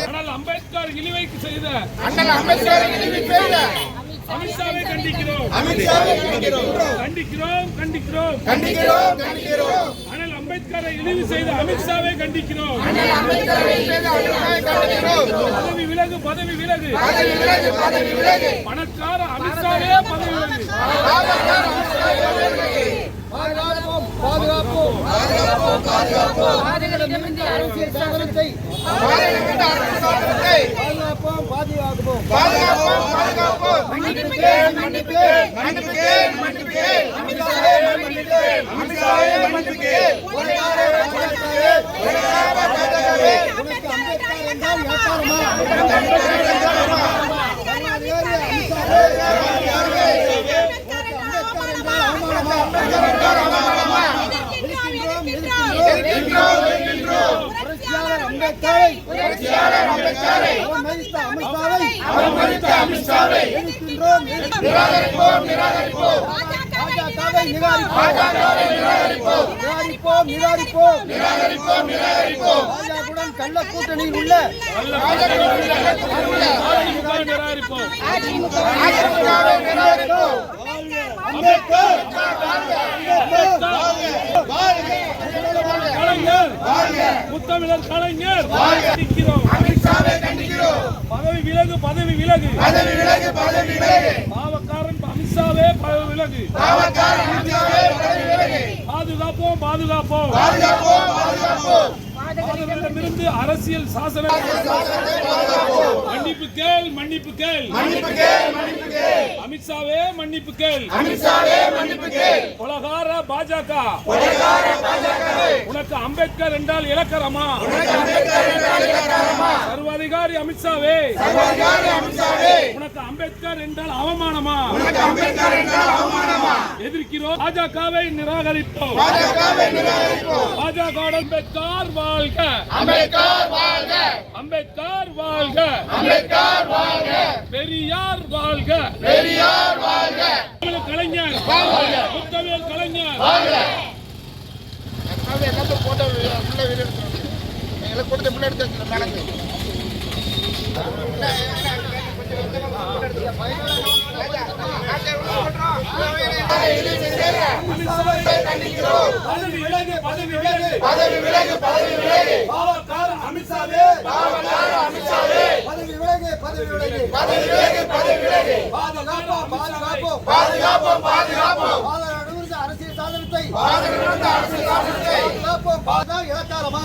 ஆனால் அம்பேத்கர் இழிவைக்கு செய்த அமித்ஷாவை கண்டிக்கிறோம். ஆனால் அம்பேத்கரை இழிவு செய்த அமித்ஷாவை கண்டிக்கிறோம். பதவி விலகு. பணக்கார அமித்ஷாவே பதவி விலகு. அரசியல் சாதனத்தை பாதுகாப்போம். கள்ள கூட்டணியில் உள்ள முத்தமிழர் கலைஞர் பதவி விலகு. பாவக்காரன் அமித்ஷாவே பதவி விலகு. பாதுகாப்போம். பாதுகாப்பிடமிருந்து அரசியல் சாசன மன்னிப்பு கேள். அமித்ஷாவே மன்னிப்பு கேள். கொலகார பாஜக உனக்கு அம்பேத்கர் என்றால் இலக்கரமா? சர்வாதிகாரி அமித்ஷாவே உனக்கு அம்பேத்கர் என்றால் அவமானமா? எதிர்க்கிறோம். பாஜகவை நிராகரிப்போம். பாஜக அம்பேத்கர் வாழ்க. அம்பேத்கர் வாழ்க. பெரியார் வாழ்க. கலைஞர் முத்தமிழ் கலைஞர் அரசியல் சாதனத்தை இலக்காரமா?